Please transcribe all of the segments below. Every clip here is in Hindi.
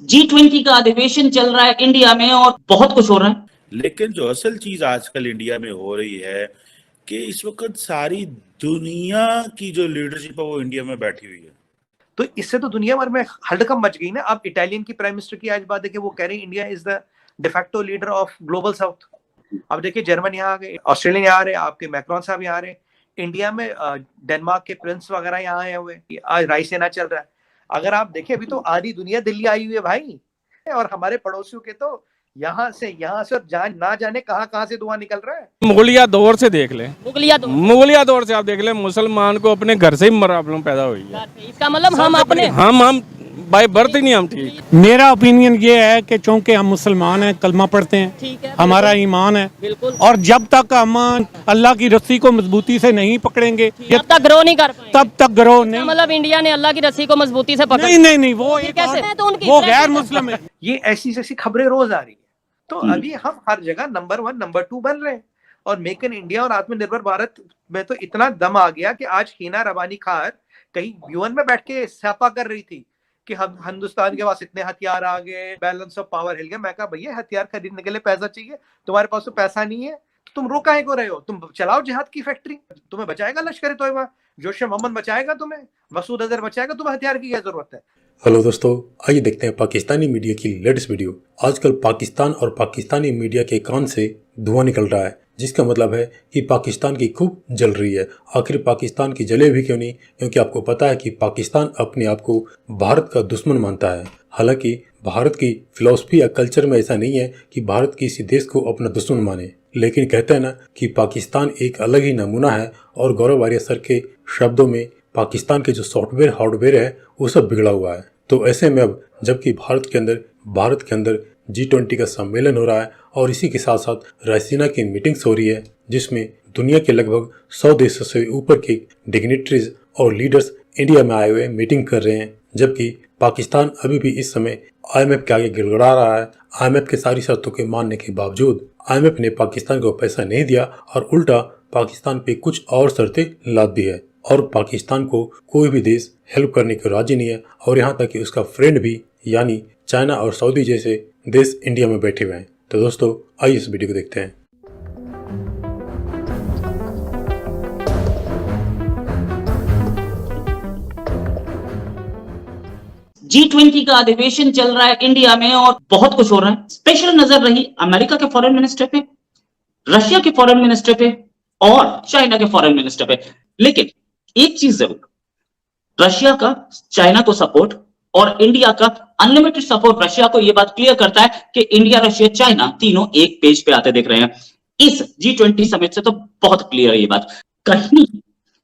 G20 का अधिवेशन चल रहा है इंडिया में और बहुत कुछ हो रहा है। लेकिन जो असल चीज आजकल इंडिया में हो रही है कि इस वक्त सारी दुनिया की जो लीडरशिप है वो इंडिया में बैठी हुई है। तो इससे तो दुनिया भर में हड़कंप मच गई ना। अब इटालियन की प्राइम मिनिस्टर की आज बात है कि वो कह रही India is the de facto leader of global south. अब देखिए जर्मन यहाँ आ गए, ऑस्ट्रेलिया यहाँ आ रहे, आपके मैक्रोन साहब यहाँ आ रहे, इंडिया में डेनमार्क के प्रिंस वगैरह यहाँ आए हुए, आज रायसेना चल रहा है। अगर आप देखें अभी तो आधी दुनिया दिल्ली आई हुई है भाई, और हमारे पड़ोसियों के तो यहाँ से और ना जाने कहाँ से धुआं निकल रहा है। मुगलिया दौर से देख ले, मुगलिया दौर से आप देख ले, मुसलमान को अपने घर से ही प्रॉब्लम पैदा हुई है। इसका मतलब हम अपने हम बाय बर्थ ही नहीं हम ठीक। मेरा ओपिनियन ये है कि चूंकि हम मुसलमान हैं, कलमा पढ़ते हैं, हमारा ईमान है, और जब तक हम अल्लाह की रस्सी को मजबूती से नहीं पकड़ेंगे तब तक ग्रो नहीं कर पाएंगे। तब तक ग्रो नहीं। मतलब इंडिया ने अल्लाह की रस्सी को मजबूती से पकड़ नहीं वो कैसे? तो वो गैर मुस्लिम है। ये ऐसी खबरें रोज आ रही है। तो अभी हम हर जगह नंबर 1 नंबर 2 बन रहे हैं, और मेक इन इंडिया और आत्मनिर्भर भारत में तो इतना दम आ गया कि आज हिना रबानी खान कहीं यूएन में बैठ के स्यापा कर रही थी कि हम हिंदुस्तान के पास इतने हथियार आ गए, बैलेंस ऑफ पावर हिल गया। मैं कहा भैया हथियार खरीदने के लिए पैसा चाहिए, तुम्हारे पास तो पैसा नहीं है, तो तुम रोक काहे को रहे हो? तुम चलाओ जिहाद की फैक्ट्री, तुम्हें बचाएगा लश्कर तोयबा, जोश मोहम्मद बचाएगा तुम्हें, मसूद अजहर बचाएगा, तुम्हें हथियार की क्या जरूरत है? हेलो दोस्तों, आइए देखते हैं पाकिस्तानी मीडिया की लेटेस्ट वीडियो। आजकल पाकिस्तान और पाकिस्तानी मीडिया के कान से धुआं निकल रहा है, जिसका मतलब है कि पाकिस्तान की खूब जल रही है। आखिर पाकिस्तान की जले भी क्यों नहीं? क्योंकि आपको पता है कि पाकिस्तान अपने आप को भारत का दुश्मन मानता है। हालांकि भारत की फिलॉसफी या कल्चर में ऐसा नहीं है कि भारत किसी देश को अपना दुश्मन माने, लेकिन कहते हैं ना कि पाकिस्तान एक अलग ही नमूना है। और गौरव आर्य सर के शब्दों में पाकिस्तान के जो सॉफ्टवेयर हार्डवेयर है वो सब बिगड़ा हुआ है। तो ऐसे में अब जबकि भारत के अंदर G20 का सम्मेलन हो रहा है और इसी के साथ साथ रायसीना की मीटिंग्स हो रही है, जिसमें दुनिया के लगभग 100 देशों से ऊपर के डिग्निटरीज और लीडर्स इंडिया में आए हुए मीटिंग कर रहे हैं, जबकि पाकिस्तान अभी भी इस समय IMF के आगे गिड़गड़ा रहा है। IMF के सारी शर्तों के मानने के बावजूद IMF ने पाकिस्तान को पैसा नहीं दिया और उल्टा पाकिस्तान पे कुछ और शर्तें लाद दी है, और पाकिस्तान को कोई भी देश हेल्प करने को राजी नहीं है। और यहाँ तक कि उसका फ्रेंड भी यानी चाइना और सऊदी जैसे देश इंडिया में बैठे हुए हैं। तो दोस्तों आइए इस वीडियो को देखते हैं। G20 का अधिवेशन चल रहा है इंडिया में और बहुत कुछ हो रहा है। स्पेशल नजर रही अमेरिका के फॉरेन मिनिस्टर पे, रशिया के फॉरेन मिनिस्टर पे और चाइना के फॉरेन मिनिस्टर पे। लेकिन एक चीज जरूर, रशिया का चाइना को सपोर्ट और इंडिया का अनलिमिटेड सपोर्ट रशिया को यह बात क्लियर करता है कि इंडिया, रशिया, चाइना तीनों एक पेज पे आते दिख रहे हैं। इस G20 समिट से तो बहुत क्लियर है ये बात। कहीं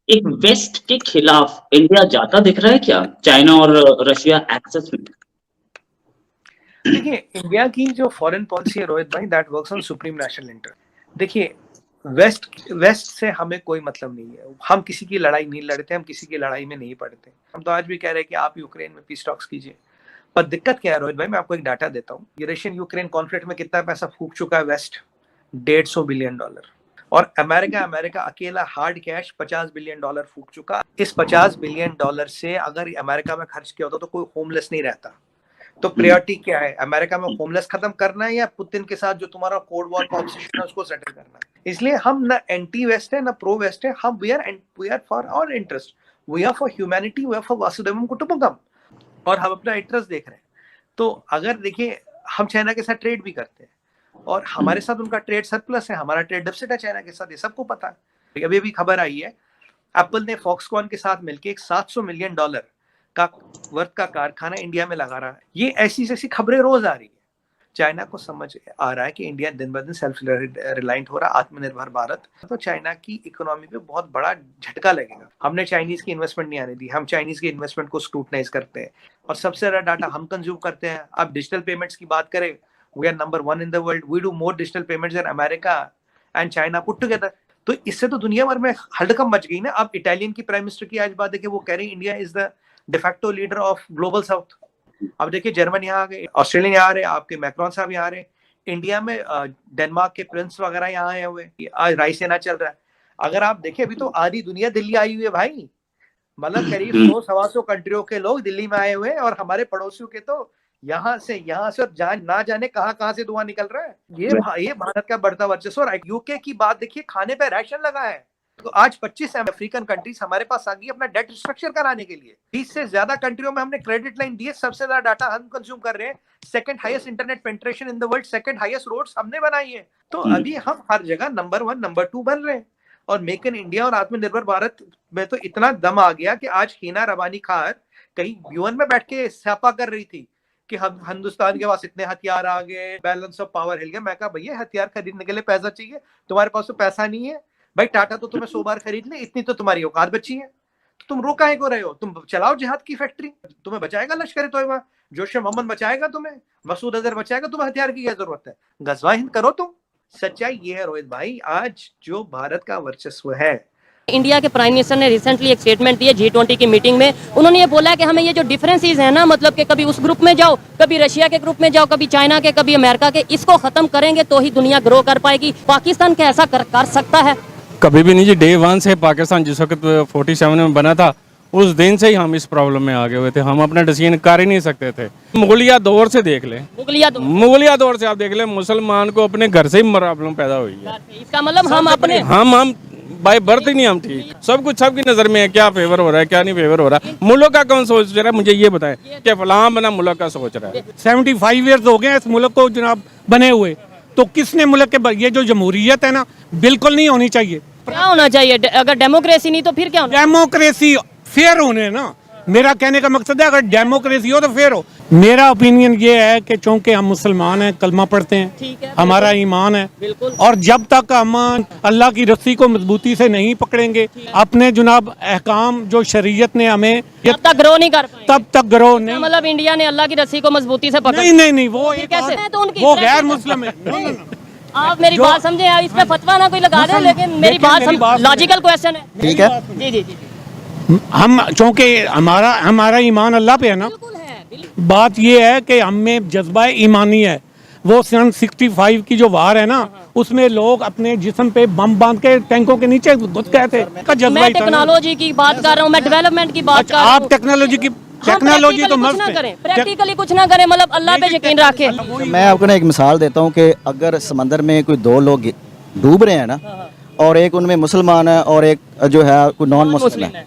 एक वेस्ट के खिलाफ इंडिया जाता दिख रहा है क्या चाइना और रशिया एक्सेस में? देखिए इंडिया की जो फॉरेन पॉलिसी है रोहित भाई, that works on supreme national interest. देखिए वेस्ट से हमें कोई मतलब नहीं है, हम किसी की लड़ाई नहीं लड़ते, हम किसी की लड़ाई में नहीं पड़ते। हम तो आज भी कह रहे हैं कि आप यूक्रेन में पीस टॉक्स कीजिए, पर दिक्कत क्या है रोहित भाई, मैं आपको एक डाटा देता हूँ। रशियन यूक्रेन कॉन्फ्लिक्ट में कितना पैसा फूंक चुका है वेस्ट? $150 बिलियन। और अमेरिका अकेला हार्ड कैश $50 बिलियन फूंक चुका। इस $50 बिलियन से अगर अमेरिका में खर्च किया होता तो कोई होमलेस नहीं रहता। तो प्रायोरिटी क्या है, अमेरिका में होमलेस खत्म करना है या पुतिन के साथ जो तुम्हारा कोल्ड वॉर का ऑब्सेशन है उसको सेटल करना है? इसलिए हम ना एंटी वेस्ट है ना प्रो वेस्ट है, हम we are for our interest, we are for humanity, we are for वासुदेवम कुटुंबकम, और हम अपना इंटरेस्ट देख रहे हैं। तो अगर देखिए हम चाइना के साथ ट्रेड भी करते हैं और हमारे साथ उनका ट्रेड सरप्लस है, हमारा ट्रेड डेफिसिट है चाइना के साथ, ये सबको पता है। अभी भी खबर आई है एप्पल ने फॉक्सकॉन के साथ मिलकर एक $700 मिलियन का वर्थ का कारखाना इंडिया में लगा रहा है। ये ऐसी खबरें रोज आ रही है। चाइना को समझ आ रहा है कि इंडिया दिन ब दिन सेल्फ रिलायंट हो रहा है, आत्मनिर्भर भारत, तो चाइना की इकोनॉमी पे बहुत बड़ा झटका लगेगा। हमने चाइनीज की इन्वेस्टमेंट नहीं आने दी, हम चाइनीज की इन्वेस्टमेंट को स्क्रूटनाइज करते हैं और सबसे ज्यादा डाटा हम कंज्यूम करते हैं। अब डिजिटल पेमेंट्स की बात करें, we are number 1 in the world, we do more digital payments than America and China put together. तो इससे तो दुनिया भर में हड़कंप मच गई ना। अब इटालियन की प्राइम मिनिस्टर की आज बात है कि वो कह रही India is the de facto leader of global south. अब देखिए जर्मन यहाँ आ गए, ऑस्ट्रेलिया यहाँ आ रहे, आपके मैक्रोन साहब यहाँ आ रहे, इंडिया में डेनमार्क के प्रिंस वगैरह यहाँ आए हुए, आज रायसेना चल रहा है। अगर आप देखें अभी तो आधी दुनिया दिल्ली आई हुई है भाई, मतलब करीब 100-125 कंट्रियों के लोग दिल्ली में आए हुए हैं, और हमारे पड़ोसियों के तो यहाँ से और ना जाने कहाँ से धुआं निकल रहा है। ये भारत का बढ़ता वर्चस्व। और यूके की बात देखिए, खाने पे राशन लगा है। तो आज 25 अफ्रीकन कंट्रीज हमारे पास आ गई अपना डेट रिस्ट्रक्चर कराने के लिए। 30 से ज्यादा कंट्रियों में हमने क्रेडिट लाइन दी है। सबसे ज्यादा डाटा हम कंज्यूम कर रहे हैं। Second highest internet penetration in the world, second highest roads हमने बनाई है। तो अभी हम हर जगह नंबर 1 नंबर 2 बन रहे हैं। और मेक इन इंडिया और आत्मनिर्भर भारत में तो इतना दम आ गया कि आज हीना रबानी खान कहीं यूएन में बैठ के स्यापा कर रही थी कि हम हिंदुस्तान के पास इतने हथियार आ गए, बैलेंस ऑफ पावर हिल गया। मैं कहा भैया हथियार खरीदने के लिए पैसा चाहिए, तुम्हारे पास तो पैसा नहीं है भाई। टाटा तो तुम्हें 100 बार खरीद ले, इतनी तो तुम्हारी औकात बची है। तो तुम रो काहे को रहे हो? तुम चलाओ जिहाद की फैक्ट्री। तुम्हें बचाएगा लश्कर तोयबा, जोश मोहम्मद बचाएगा तुम्हें, मसूद अजहर बचाएगा। तुम्हें हथियार की क्या जरूरत है? गजवा हिंद करो तुम। सच्चाई ये है रोहित भाई, आज जो भारत का वर्चस्व है। इंडिया के प्राइम मिनिस्टर ने रिसेंटली एक स्टेटमेंट दी है G20 की मीटिंग में। उन्होंने ये बोला है कि हमें ये जो डिफरेंसेस है ना, मतलब कि कभी उस ग्रुप में जाओ, कभी रशिया के ग्रुप में जाओ, कभी चाइना के, कभी अमेरिका के, इसको खत्म करेंगे तो ही दुनिया ग्रो कर पाएगी। पाकिस्तान क्या ऐसा कर सकता है? कभी भी नहीं जी। डे 1 से पाकिस्तान जिस वक्त 47 में बना था, उस दिन से ही हम इस प्रॉब्लम में आगे हुए थे। हम अपना डिसीजन कर ही नहीं सकते थे। मुगलिया दौर से देख ले, मुगलिया दौर से आप देख ले, मुसलमान को अपने घर से ही प्रॉब्लम पैदा हुई है। इसका मतलब हम अपने हम बाय बर्थ ही नहीं हम ठीक। सब कुछ सबकी नजर में है, क्या फेवर हो रहा है क्या नहीं फेवर हो रहा है। मुल्क का कौन सोच रहा है? मुझे ये बताएं कि फलां बना मुल्क का सोच रहा है। 75 ईयर्स हो गए इस मुल्क को जनाब बने हुए। तो किसने मुल्क के ये जो जमहूरियत है ना, बिल्कुल नहीं होनी चाहिए। क्या होना चाहिए? अगर डेमोक्रेसी नहीं तो फिर क्या होना? डेमोक्रेसी फेयर होने ना, मेरा कहने का मकसद है अगर डेमोक्रेसी हो तो फेयर हो। मेरा ओपिनियन ये है कि चूंकि हम मुसलमान हैं, कलमा पढ़ते हैं, हमारा ईमान है, और जब तक हम अल्लाह की रस्सी को मजबूती से नहीं पकड़ेंगे, अपने जनाब अहकाम जो शरीयत ने हमें, तब तक ग्रो नहीं कर पाएंगे। तब तक ग्रो नहीं। मतलब इंडिया ने अल्लाह की रस्सी को मजबूती से पकड़ नहीं वो एक कैसे? तो उनकी वो गैर मुस्लिम है। आप मेरी बात समझे, इस पे फतवा ना कोई लगा दे, लेकिन मेरी बात लॉजिकल क्वेश्चन है। ठीक है जी जी जी। हम चूंकि हमारा ईमान अल्लाह पे है ना, बात ये है कि हम में जज्बा ईमानी है। वो सन 65 की जो वार है ना, उसमें लोग अपने जिस्म पे बम बांध के टैंकों के नीचे घुस गए थे। मैं टेक्नोलॉजी की बात कर रहा हूँ, मैं डेवलपमेंट की बात कर रहा हूँ। आप टेक्नोलॉजी तो कुछ ना करें, प्रैक्टिकली कुछ ना करें, मतलब अल्लाह पे यकीन रखें। मैं आपको ना एक मिसाल देता हूँ कि अगर समंदर में कोई 2 लोग डूब रहे हैं ना, और एक उनमें मुसलमान है और एक जो है कोई नॉन मुस्लिम है,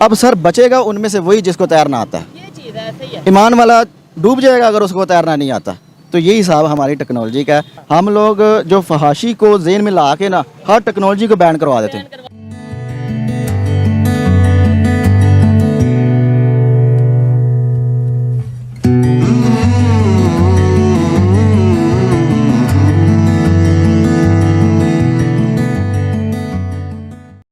अब सर बचेगा उनमें से वही जिसको तैरना आता है। ये चीज ऐसे ही है। ईमान वाला डूब जाएगा अगर उसको तैरना नहीं आता। तो यही हिसाब हमारी टेक्नोलॉजी का है। हम लोग जो फहाशी को जेन में ला के ना हर टेक्नोलॉजी को बैन करवा देते हैं।